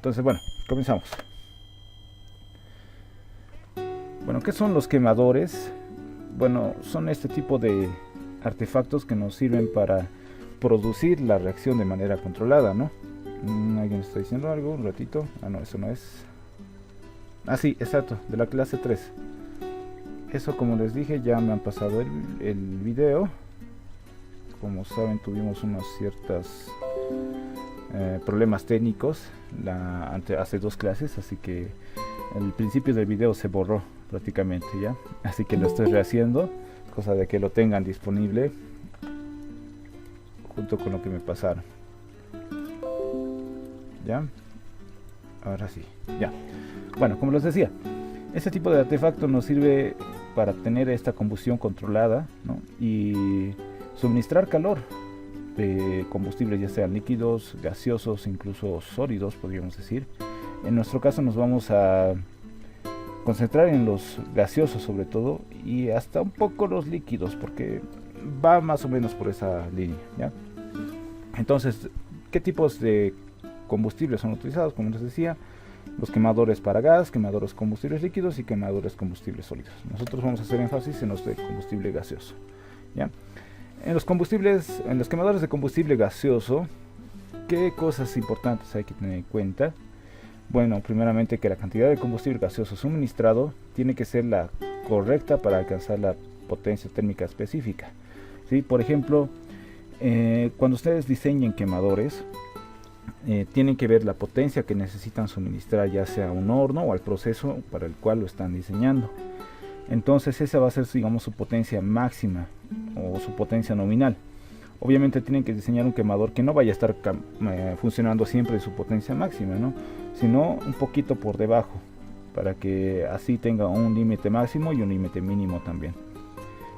Entonces, bueno, comenzamos. Bueno, ¿qué son los quemadores? Bueno, son este tipo de artefactos que nos sirven para producir la reacción de manera controlada, ¿no? ¿Alguien está diciendo algo? Un ratito. Ah, no, eso no es. Ah, sí, exacto, de la clase 3. Eso, como les dije, ya me han pasado el video. Como saben, tuvimos unos ciertos problemas técnicos hace dos clases, así que el principio del video se borró prácticamente ya, así que lo estoy rehaciendo, cosa de que lo tengan disponible junto con lo que me pasaron. Ya, ahora sí, ya. Bueno, como les decía, este tipo de artefacto nos sirve para tener esta combustión controlada, ¿no? Y suministrar calor de combustibles, ya sean líquidos, gaseosos, incluso sólidos, podríamos decir. En nuestro caso nos vamos a concentrar en los gaseosos sobre todo, y hasta un poco los líquidos, porque va más o menos por esa línea, ¿ya? Entonces, ¿qué tipos de combustibles son utilizados? Como les decía, los quemadores para gas, quemadores combustibles líquidos y quemadores combustibles sólidos. Nosotros vamos a hacer énfasis en los de combustible gaseoso, ¿ya? En los quemadores de combustible gaseoso, ¿qué cosas importantes hay que tener en cuenta? Bueno, primeramente que la cantidad de combustible gaseoso suministrado tiene que ser la correcta para alcanzar la potencia térmica específica, ¿sí? Por ejemplo, cuando ustedes diseñen quemadores, tienen que ver la potencia que necesitan suministrar, ya sea a un horno o al proceso para el cual lo están diseñando. Entonces esa va a ser, digamos, su potencia máxima o su potencia nominal. Obviamente tienen que diseñar un quemador que no vaya a estar funcionando siempre en su potencia máxima, ¿no? Sino un poquito por debajo, para que así tenga un límite máximo y un límite mínimo también.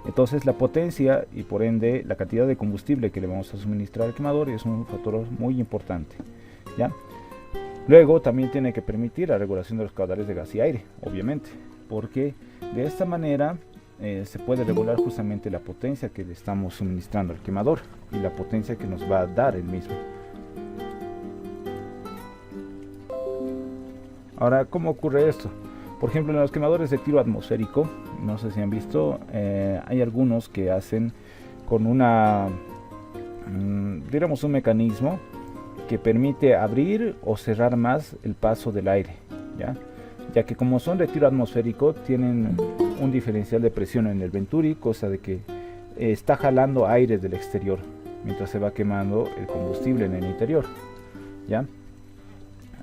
Entonces la potencia y por ende la cantidad de combustible que le vamos a suministrar al quemador es un factor muy importante, ¿ya? Luego también tiene que permitir la regulación de los caudales de gas y aire, obviamente, porque de esta manera se puede regular justamente la potencia que le estamos suministrando al quemador y la potencia que nos va a dar el mismo. Ahora, ¿cómo ocurre esto? Por ejemplo, en los quemadores de tiro atmosférico, no sé si han visto, hay algunos que hacen con digamos, un mecanismo que permite abrir o cerrar más el paso del aire, ya que como son de tiro atmosférico tienen un diferencial de presión en el venturi, cosa de que está jalando aire del exterior mientras se va quemando el combustible en el interior, ¿ya?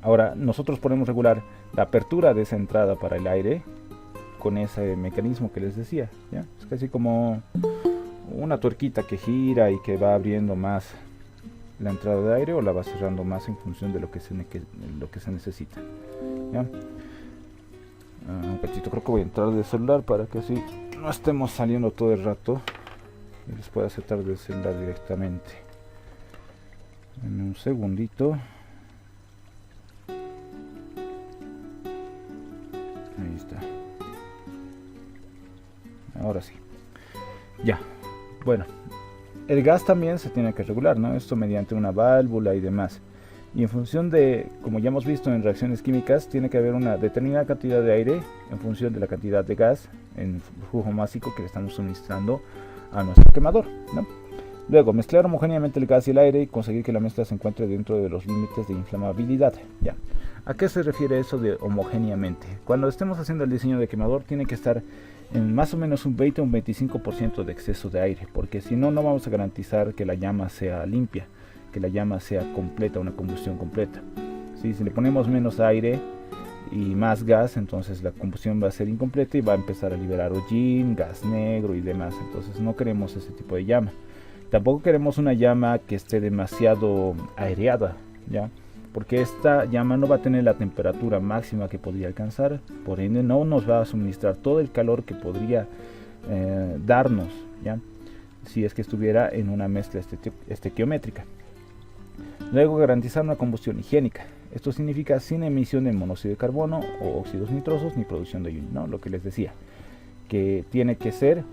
Ahora nosotros podemos regular la apertura de esa entrada para el aire con ese mecanismo que les decía, ¿ya? Es casi como una tuerquita que gira y que va abriendo más la entrada de aire o la va cerrando más en función de lo que se necesita, ¿ya? Un cachito, creo que voy a entrar del celular para que así no estemos saliendo todo el rato y les pueda aceptar del celular directamente. En un segundito. Ahí está. Ahora sí. Ya. Bueno, el gas también se tiene que regular, ¿no? Esto mediante una válvula y demás. Y en función de, como ya hemos visto en reacciones químicas, tiene que haber una determinada cantidad de aire en función de la cantidad de gas en flujo másico que le estamos suministrando a nuestro quemador, ¿no? Luego, mezclar homogéneamente el gas y el aire y conseguir que la mezcla se encuentre dentro de los límites de inflamabilidad, ¿ya? ¿A qué se refiere eso de homogéneamente? Cuando estemos haciendo el diseño de quemador, tiene que estar en más o menos un 20 o un 25% de exceso de aire, porque si no, no vamos a garantizar que la llama sea limpia, que la llama sea completa, una combustión completa. ¿Sí? Si le ponemos menos aire y más gas, entonces la combustión va a ser incompleta y va a empezar a liberar hollín, gas negro y demás. Entonces no queremos ese tipo de llama. Tampoco queremos una llama que esté demasiado aireada, ¿ya? Porque esta llama no va a tener la temperatura máxima que podría alcanzar, por ende no nos va a suministrar todo el calor que podría darnos, ¿ya? Si es que estuviera en una mezcla estequiométrica. Luego, garantizar una combustión higiénica. Esto significa sin emisión de monóxido de carbono o óxidos nitrosos ni producción de hollín, ¿no? Lo que les decía, que tiene que ser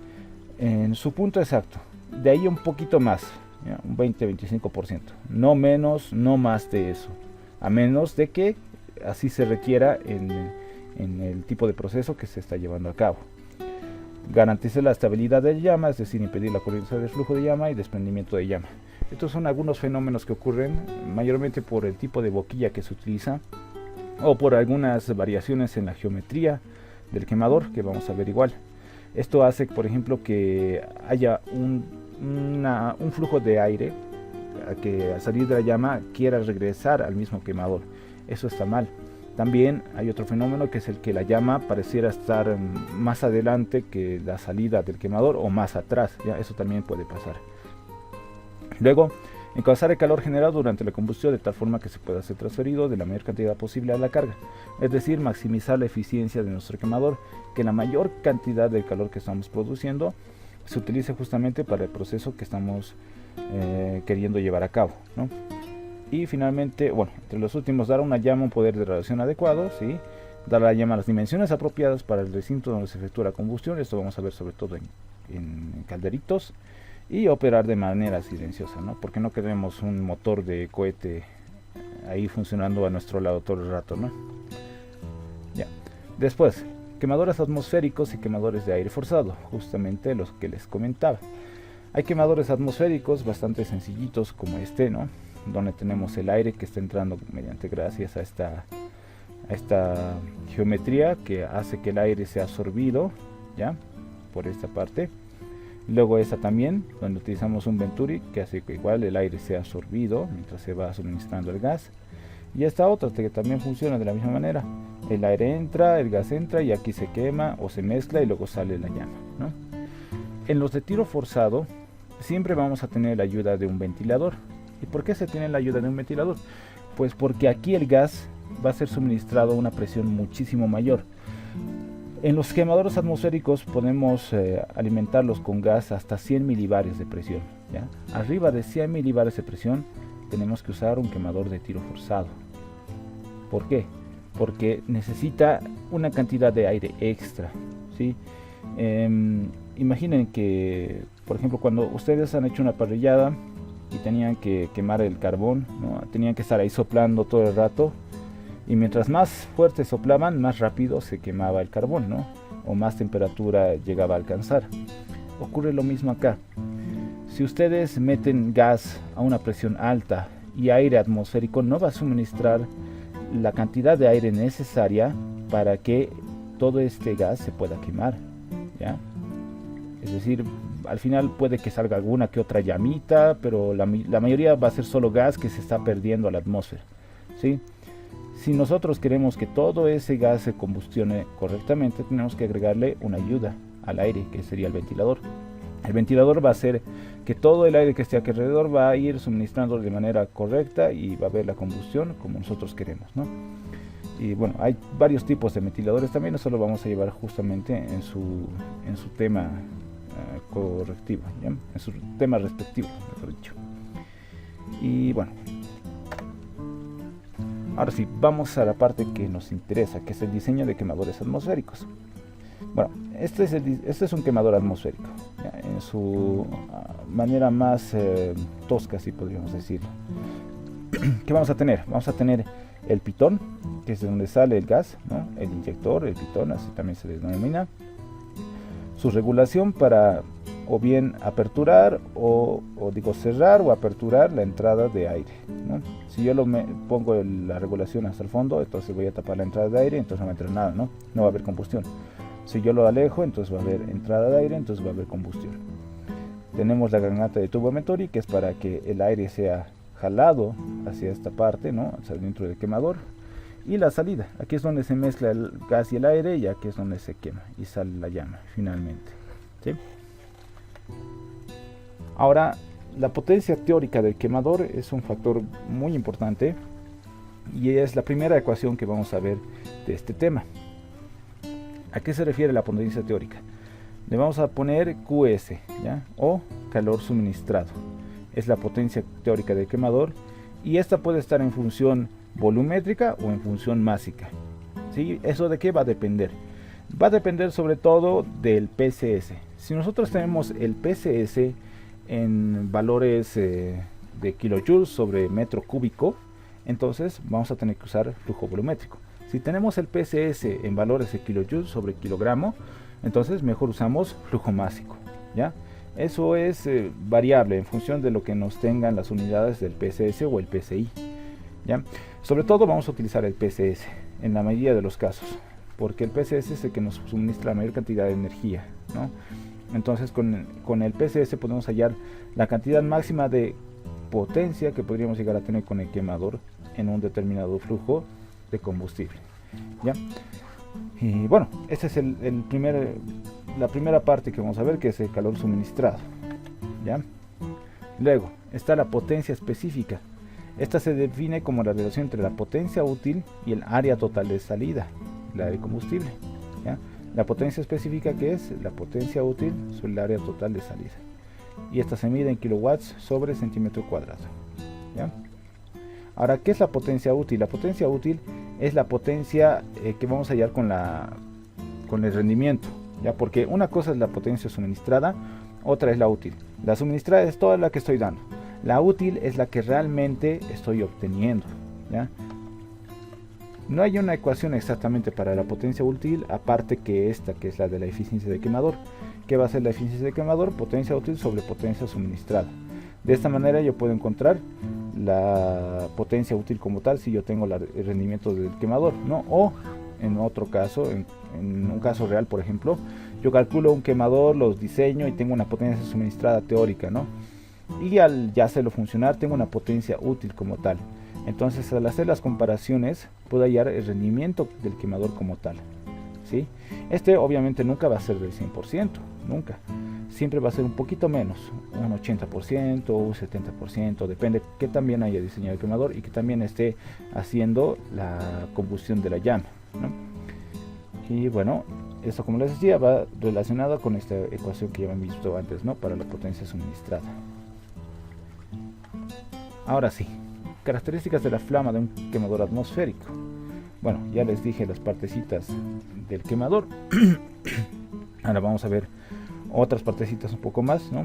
en su punto exacto. De ahí un poquito más, ¿ya? Un 20-25%, no menos, no más de eso, a menos de que así se requiera en el tipo de proceso que se está llevando a cabo. Garantice la estabilidad de llama, es decir, impedir la corriente de flujo de llama y desprendimiento de llama. Estos son algunos fenómenos que ocurren mayormente por el tipo de boquilla que se utiliza o por algunas variaciones en la geometría del quemador que vamos a ver igual. Esto hace, por ejemplo, que haya un flujo de aire que al salir de la llama quiera regresar al mismo quemador. Eso está mal. También hay otro fenómeno que es el que la llama pareciera estar más adelante que la salida del quemador o más atrás, ¿ya? Eso también puede pasar. Luego, encauzar el calor generado durante la combustión de tal forma que se pueda ser transferido de la mayor cantidad posible a la carga, es decir, maximizar la eficiencia de nuestro quemador, que la mayor cantidad del calor que estamos produciendo se utilice justamente para el proceso que estamos queriendo llevar a cabo, ¿no? Y finalmente, bueno, entre los últimos, dar a una llama un poder de radiación adecuado, ¿sí? Dar a la llama las dimensiones apropiadas para el recinto donde se efectúa la combustión. Esto vamos a ver sobre todo en calderitos. Y operar de manera silenciosa, ¿no? Porque no queremos un motor de cohete ahí funcionando a nuestro lado todo el rato, ¿no? Ya. Después, quemadores atmosféricos y quemadores de aire forzado, justamente los que les comentaba. Hay quemadores atmosféricos bastante sencillitos como este, ¿no? Donde tenemos el aire que está entrando gracias a esta geometría que hace que el aire sea absorbido, ¿ya? Por esta parte. Luego esta también, donde utilizamos un venturi que hace que igual el aire sea absorbido mientras se va suministrando el gas. Y esta otra que también funciona de la misma manera. El aire entra, el gas entra y aquí se quema o se mezcla y luego sale la llama, ¿no? En los de tiro forzado siempre vamos a tener la ayuda de un ventilador. ¿Y por qué se tiene la ayuda de un ventilador? Pues porque aquí el gas va a ser suministrado a una presión muchísimo mayor. En los quemadores atmosféricos podemos alimentarlos con gas hasta 100 milibarios de presión, ¿ya? Arriba de 100 milibarios de presión tenemos que usar un quemador de tiro forzado. ¿Por qué? Porque necesita una cantidad de aire extra, ¿sí? Imaginen que, por ejemplo, cuando ustedes han hecho una parrillada y tenían que quemar el carbón, ¿no? Tenían que estar ahí soplando todo el rato. Y mientras más fuerte soplaban, más rápido se quemaba el carbón, ¿no? O más temperatura llegaba a alcanzar. Ocurre lo mismo acá. Si ustedes meten gas a una presión alta y aire atmosférico, no va a suministrar la cantidad de aire necesaria para que todo este gas se pueda quemar, ¿ya? Es decir, al final puede que salga alguna que otra llamita, pero la mayoría va a ser solo gas que se está perdiendo a la atmósfera, ¿sí? Si nosotros queremos que todo ese gas se combustione correctamente, tenemos que agregarle una ayuda al aire, que sería el ventilador. El ventilador va a hacer que todo el aire que esté aquí alrededor va a ir suministrando de manera correcta y va a haber la combustión como nosotros queremos, ¿no? Y bueno, hay varios tipos de ventiladores también, eso lo vamos a llevar justamente en su tema correctivo, ¿ya? En su tema respectivo, mejor dicho. Y bueno, ahora sí, vamos a la parte que nos interesa, que es el diseño de quemadores atmosféricos. Bueno, este es un quemador atmosférico, ¿ya? En su manera más tosca, si podríamos decirlo. ¿Qué vamos a tener? Vamos a tener el pitón, que es de donde sale el gas, ¿no? El inyector, el pitón, así también se les denomina. Su regulación para o bien aperturar o cerrar o aperturar la entrada de aire, ¿no? Si yo pongo la regulación hasta el fondo, entonces voy a tapar la entrada de aire, entonces no va a entrar nada, ¿no? No va a haber combustión. Si yo lo alejo, entonces va a haber entrada de aire, entonces va a haber combustión. Tenemos la granata de tubo Venturi, que es para que el aire sea jalado hacia esta parte, ¿no? Hacia dentro del quemador. Y la salida, aquí es donde se mezcla el gas y el aire, y aquí es donde se quema y sale la llama finalmente, ¿sí? Ahora, la potencia teórica del quemador es un factor muy importante y es la primera ecuación que vamos a ver de este tema. ¿A qué se refiere la potencia teórica? Le vamos a poner QS, ¿ya? O calor suministrado. Es la potencia teórica del quemador y esta puede estar en función volumétrica o en función másica, ¿sí? ¿Eso de qué va a depender? Va a depender sobre todo del PCS. Si nosotros tenemos el PCS en valores de kilojoules sobre metro cúbico, entonces vamos a tener que usar flujo volumétrico. Si tenemos el PSS en valores de kilojoules sobre kilogramo, entonces mejor usamos flujo másico, ¿ya? Eso es variable en función de lo que nos tengan las unidades del PSS o el PSI, ¿ya? Sobre todo vamos a utilizar el PSS en la mayoría de los casos, porque el PSS es el que nos suministra la mayor cantidad de energía, ¿no? Entonces con el PSS podemos hallar la cantidad máxima de potencia que podríamos llegar a tener con el quemador en un determinado flujo de combustible, ¿ya? Y bueno, esta es la primera parte que vamos a ver, que es el calor suministrado, ¿ya? Luego está la potencia específica. Esta se define como la relación entre la potencia útil y el área total de salida, la de combustible, ¿ya? La potencia específica, que es la potencia útil sobre el área total de salida, y esta se mide en kilowatts sobre centímetro cuadrado, ¿ya? Ahora, ¿qué es la potencia útil? La potencia útil es la potencia que vamos a hallar con el rendimiento, ¿ya? Porque una cosa es la potencia suministrada, otra es la útil. La suministrada es toda la que estoy dando, la útil es la que realmente estoy obteniendo, ¿ya? No hay una ecuación exactamente para la potencia útil, aparte que esta, que es la de la eficiencia de quemador. ¿Qué va a ser la eficiencia de quemador? Potencia útil sobre potencia suministrada. De esta manera yo puedo encontrar la potencia útil como tal si yo tengo el rendimiento del quemador, ¿no? O en otro caso, en un caso real, por ejemplo, yo calculo un quemador, los diseño y tengo una potencia suministrada teórica, ¿no? Y al ya hacerlo funcionar tengo una potencia útil como tal. Entonces, al hacer las comparaciones puedo hallar el rendimiento del quemador como tal, ¿sí? Este obviamente nunca va a ser del 100%, nunca. Siempre va a ser un poquito menos, un 80%, un 70%, depende que también haya diseñado el quemador y que también esté haciendo la combustión de la llama, ¿no? Y bueno, esto, como les decía, va relacionado con esta ecuación que ya hemos visto antes, ¿no? Para la potencia suministrada. Ahora sí, características de la flama de un quemador atmosférico. Bueno, ya les dije las partecitas del quemador. Ahora vamos a ver otras partecitas un poco más, ¿no?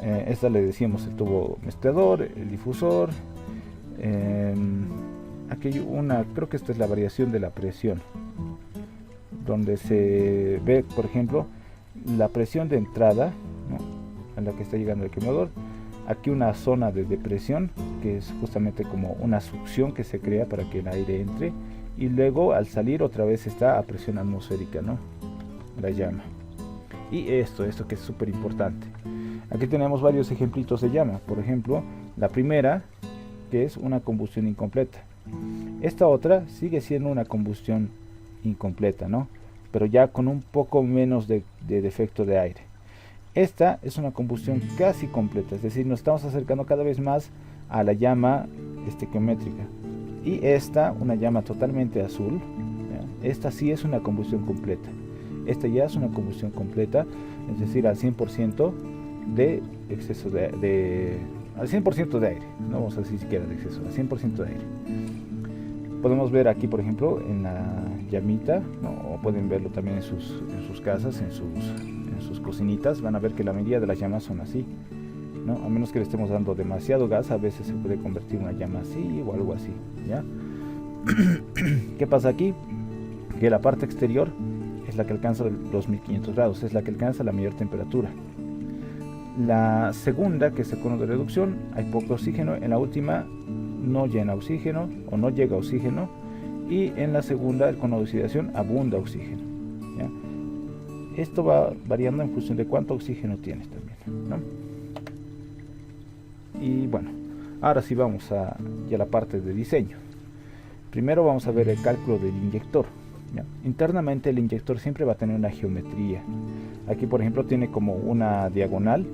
Esta le decíamos el tubo mezclador, el difusor. Aquí hay una, creo que esta es la variación de la presión, donde se ve, por ejemplo, la presión de entrada, ¿no? A la que está llegando el quemador. Aquí una zona de depresión, que es justamente como una succión que se crea para que el aire entre, y luego al salir otra vez está a presión atmosférica, ¿no? La llama. Y esto que es súper importante. Aquí tenemos varios ejemplitos de llama. Por ejemplo, la primera, que es una combustión incompleta. Esta otra sigue siendo una combustión incompleta, ¿no? Pero ya con un poco menos de defecto de aire. Esta es una combustión casi completa, es decir, nos estamos acercando cada vez más a la llama estequiométrica. Y esta, una llama totalmente azul, ¿ya? Esta sí es una combustión completa. Esta ya es una combustión completa, es decir, al 100% de exceso al 100% de aire, no vamos a decir siquiera de exceso, al 100% de aire. Podemos ver aquí, por ejemplo, en la llamita, ¿no? O pueden verlo también en sus casas, en sus cocinitas, van a ver que la mayoría de las llamas son así, ¿no? A menos que le estemos dando demasiado gas, a veces se puede convertir una llama así o algo así, ¿ya? ¿Qué pasa aquí? Que la parte exterior es la que alcanza los 1500 grados, es la que alcanza la mayor temperatura. La segunda, que es el cono de reducción, hay poco oxígeno. En la última no llena oxígeno o no llega oxígeno, y en la segunda, el cono de oxidación, abunda oxígeno, ¿ya? Esto va variando en función de cuánto oxígeno tienes también, ¿no? Y bueno, ahora sí vamos a la parte de diseño. Primero vamos a ver el cálculo del inyector, ¿ya? Internamente el inyector siempre va a tener una geometría. Aquí, por ejemplo, tiene como una diagonal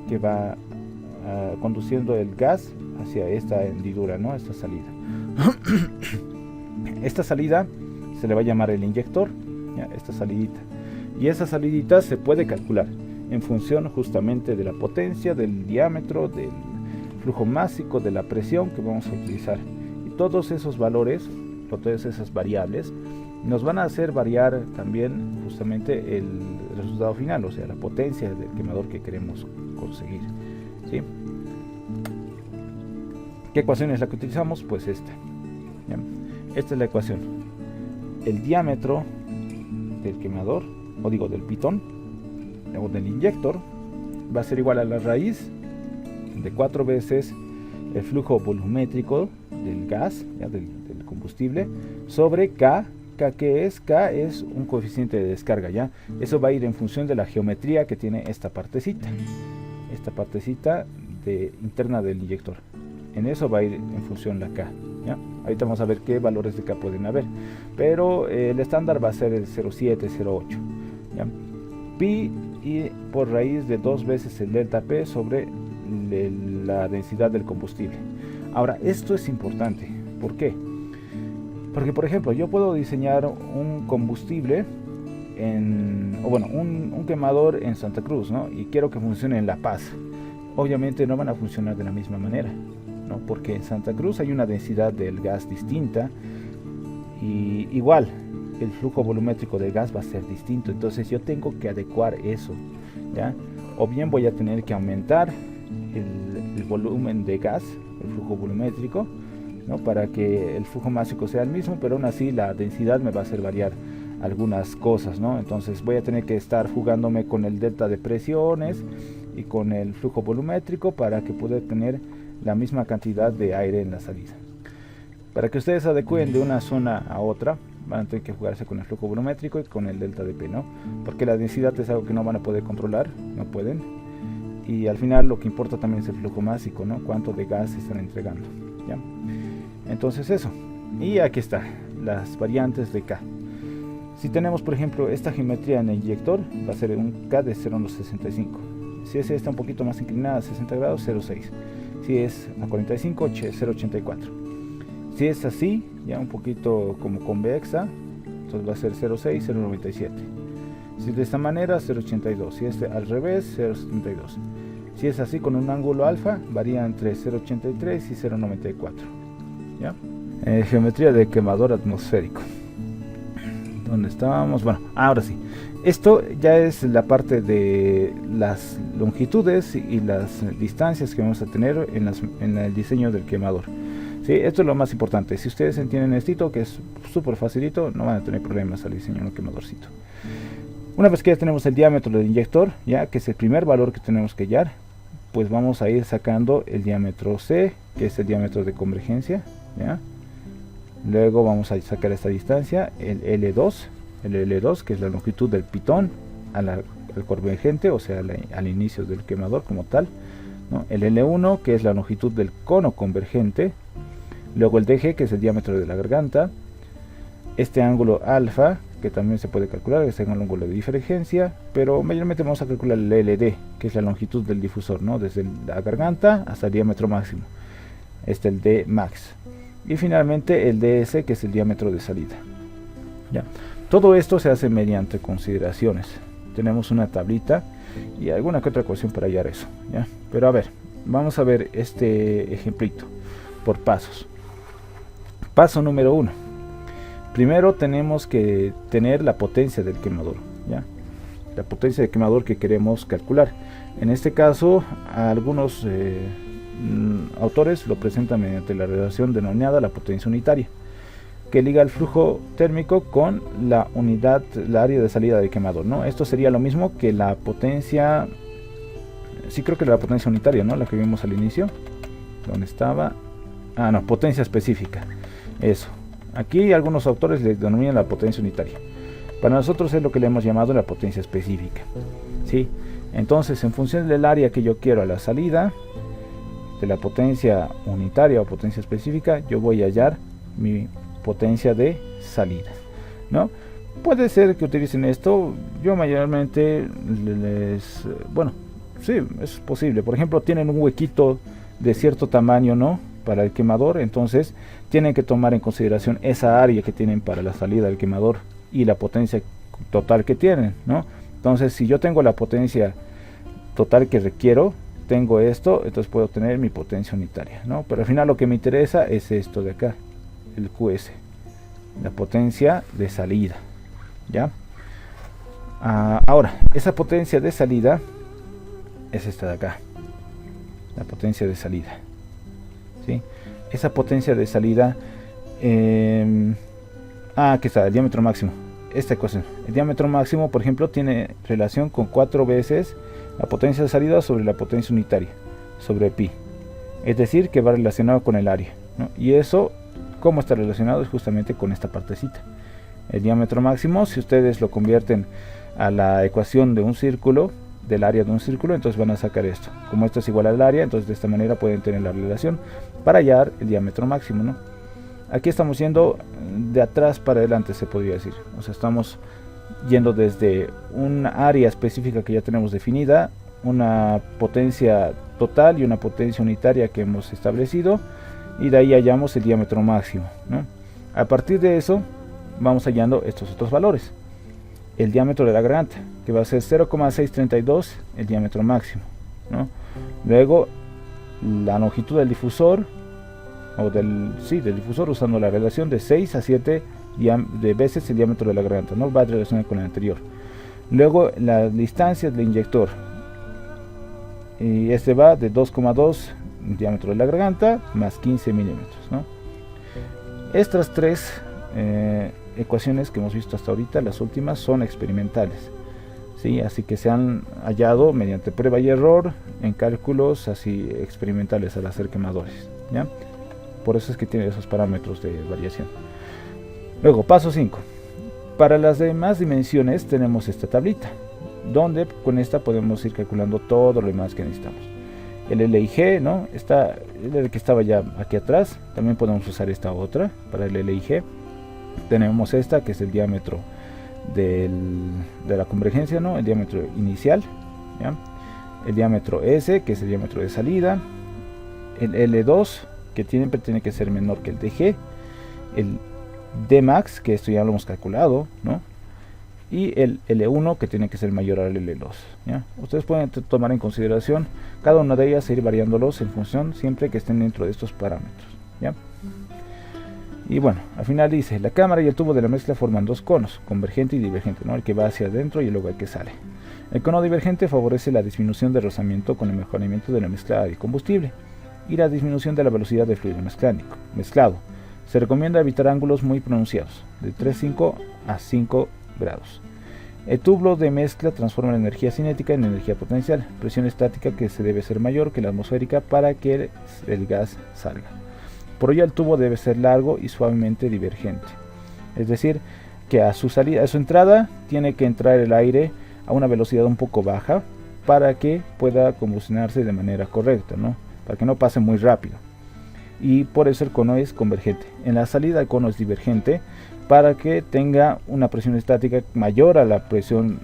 que va conduciendo el gas hacia esta hendidura, ¿no? Esta salida. Esta salida se le va a llamar el inyector, ¿ya? Esta salidita. Y esa salidita se puede calcular en función justamente de la potencia, del diámetro, del flujo másico, de la presión que vamos a utilizar. Y todos esos valores, o todas esas variables, nos van a hacer variar también justamente el resultado final, o sea, la potencia del quemador que queremos conseguir, ¿sí? ¿Qué ecuación es la que utilizamos? Pues esta. ¿Ya? Esta es la ecuación. El diámetro del quemador, o digo del pitón, o del inyector, va a ser igual a la raíz de 4 veces el flujo volumétrico del gas, ¿ya? del combustible, sobre K. K, ¿qué es? K es un coeficiente de descarga, ¿ya? Eso va a ir en función de la geometría que tiene esta partecita interna del inyector. En eso va a ir en función la K, ¿ya? Ahorita vamos a ver qué valores de K pueden haber, pero el estándar va a ser el 0,7, 0,8, ¿ya? Pi y por raíz de 2 veces el delta P sobre la densidad del combustible. Ahora, esto es importante. ¿Por qué? Porque, por ejemplo, yo puedo diseñar un combustible un quemador en Santa Cruz, ¿no? Y quiero que funcione en La Paz. Obviamente no van a funcionar de la misma manera, ¿no? Porque en Santa Cruz hay una densidad del gas distinta y igual el flujo volumétrico del gas va a ser distinto. Entonces yo tengo que adecuar eso, ¿ya? O bien voy a tener que aumentar el volumen de gas, el flujo volumétrico, ¿no? Para que el flujo másico sea el mismo, pero aún así la densidad me va a hacer variar algunas cosas, ¿no? Entonces voy a tener que estar jugándome con el delta de presiones y con el flujo volumétrico para que pueda tener la misma cantidad de aire en la salida. Para que ustedes adecúen de una zona a otra, van a tener que jugarse con el flujo volumétrico y con el delta de P, ¿no? Porque la densidad es algo que no van a poder controlar, no pueden. Y al final lo que importa también es el flujo másico, ¿no? Cuánto de gas se están entregando, ¿ya? Entonces eso. Y aquí está, las variantes de K. Si tenemos, por ejemplo, esta geometría en el inyector, va a ser un K de 0,65. Si es esta un poquito más inclinada a 60 grados, 0,6. Si es a 45, 0,84. Si es así, ya un poquito como convexa, entonces va a ser 0,6, 0,97. Si de esta manera, 0,82. Si es al revés, 0,72. Si es así con un ángulo alfa, varía entre 0,83 y 0,94. ¿Ya? Geometría de quemador atmosférico. ¿Dónde estábamos? Bueno, ahora sí. Esto ya es la parte de las longitudes y las distancias que vamos a tener en el diseño del quemador. ¿Sí? Esto es lo más importante. Si ustedes entienden esto, que es súper facilito, no van a tener problemas al diseñar un quemadorcito. Una vez que ya tenemos el diámetro del inyector, ya que es el primer valor que tenemos que hallar, pues vamos a ir sacando el diámetro C, que es el diámetro de convergencia, ¿ya? Luego vamos a sacar esta distancia, el L2, que es la longitud del pitón al convergente, o sea, al inicio del quemador como tal, ¿no? El L1, que es la longitud del cono convergente. Luego el DG, que es el diámetro de la garganta. Este ángulo alfa, que también se puede calcular, es el ángulo de divergencia, pero mayormente vamos a calcular el LD, que es la longitud del difusor, ¿no? Desde la garganta hasta el diámetro máximo. Este es el D max. Y finalmente el DS, que es el diámetro de salida. ¿Ya? Todo esto se hace mediante consideraciones. Tenemos una tablita y alguna que otra ecuación para hallar eso, ¿ya? Pero a ver, vamos a ver este ejemplito por pasos. Paso número 1. Primero tenemos que tener la potencia del quemador, ¿ya? La potencia del quemador que queremos calcular. En este caso, algunos autores lo presentan mediante la relación denominada la potencia unitaria, que liga el flujo térmico con la unidad, la área de salida del quemador, ¿no? Esto sería lo mismo que la potencia, sí creo que la potencia unitaria, ¿no? La que vimos al inicio, ¿dónde estaba? Ah, no, potencia específica, eso. Aquí algunos autores le denominan la potencia unitaria. Para nosotros es lo que le hemos llamado la potencia específica, ¿sí? Entonces, en función del área que yo quiero a la salida, de la potencia unitaria o potencia específica, yo voy a hallar mi potencia de salida, ¿no? Puede ser que utilicen esto. Yo mayormente bueno, sí, es posible. Por ejemplo, tienen un huequito de cierto tamaño, ¿no? Para el quemador, entonces tienen que tomar en consideración esa área que tienen para la salida del quemador y la potencia total que tienen, ¿no? Entonces, si yo tengo la potencia total que requiero, tengo esto, entonces puedo tener mi potencia unitaria, ¿no? Pero al final lo que me interesa es esto de acá, el QS, la potencia de salida, ¿ya? Ahora, esa potencia de salida es esta de acá, la potencia de salida, ¿sí? esa potencia de salida, aquí está, el diámetro máximo. Esta ecuación, el diámetro máximo, por ejemplo, tiene relación con 4 veces la potencia de salida sobre la potencia unitaria, sobre pi. Es decir, que va relacionado con el área, ¿no? Y eso, ¿cómo está relacionado? Es justamente con esta partecita. El diámetro máximo, si ustedes lo convierten a la ecuación de un círculo, del área de un círculo, entonces van a sacar esto. Como esto es igual al área, entonces de esta manera pueden tener la relación para hallar el diámetro máximo, ¿no? Aquí estamos yendo de atrás para adelante, se podría decir. O sea, estamos yendo desde un área específica que ya tenemos definida, una potencia total y una potencia unitaria que hemos establecido, y de ahí hallamos el diámetro máximo, ¿no? A partir de eso vamos hallando estos otros valores. El diámetro de la garganta, que va a ser 0,632, el diámetro máximo, ¿no? Luego la longitud del difusor, o del difusor, usando la relación de 6 a 7 de veces el diámetro de la garganta, no va a relacionar con el anterior. Luego la distancia del inyector, y este va de 2,2 diámetro de la garganta más 15 milímetros, ¿no? Estas tres ecuaciones que hemos visto hasta ahorita, las últimas, son experimentales, ¿sí? Así que se han hallado mediante prueba y error en cálculos así experimentales al hacer quemadores, ¿ya? Por eso es que tiene esos parámetros de variación. Luego, paso 5. Para las demás dimensiones tenemos esta tablita, donde con esta podemos ir calculando todo lo demás que necesitamos. El L y G, ¿no? Está el que estaba ya aquí atrás. También podemos usar esta otra para el L y G. Tenemos esta que es el diámetro de la convergencia, ¿no? El diámetro inicial, ¿ya? El diámetro S, que es el diámetro de salida. El L2, que siempre tiene que ser menor que el DG, el Dmax, que esto ya lo hemos calculado, ¿no? Y el L1, que tiene que ser mayor al L2, ¿ya? Ustedes pueden tomar en consideración cada una de ellas e ir variándolos en función, siempre que estén dentro de estos parámetros, ¿ya? Y bueno, al final dice, la cámara y el tubo de la mezcla forman dos conos, convergente y divergente, ¿no? El que va hacia adentro y luego el que sale. El cono divergente favorece la disminución de rozamiento con el mejoramiento de la mezcla y combustible, y la disminución de la velocidad del fluido mezclado. Se recomienda evitar ángulos muy pronunciados, de 3,5 a 5 grados. El tubo de mezcla transforma la energía cinética en energía potencial, presión estática que se debe ser mayor que la atmosférica para que el gas salga. Por ello el tubo debe ser largo y suavemente divergente. Es decir, que a su salida, a su entrada, tiene que entrar el aire a una velocidad un poco baja para que pueda combustionarse de manera correcta, ¿no? Para que no pase muy rápido. Y por eso el cono es convergente. En la salida el cono es divergente para que tenga una presión estática mayor a la presión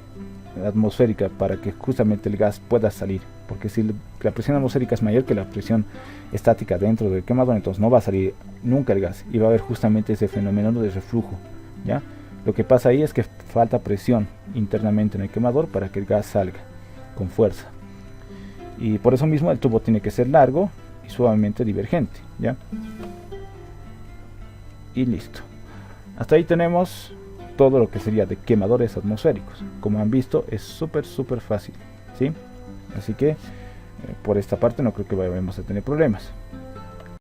atmosférica, para que justamente el gas pueda salir. Porque si la presión atmosférica es mayor que la presión estática dentro del quemador, entonces no va a salir nunca el gas y va a haber justamente ese fenómeno de reflujo, ¿ya? Lo que pasa ahí es que falta presión internamente en el quemador para que el gas salga con fuerza. Y por eso mismo el tubo tiene que ser largo y suavemente divergente, ¿ya? Y listo. Hasta ahí tenemos todo lo que sería de quemadores atmosféricos. Como han visto, es súper fácil, ¿sí? Así que por esta parte no creo que vayamos a tener problemas.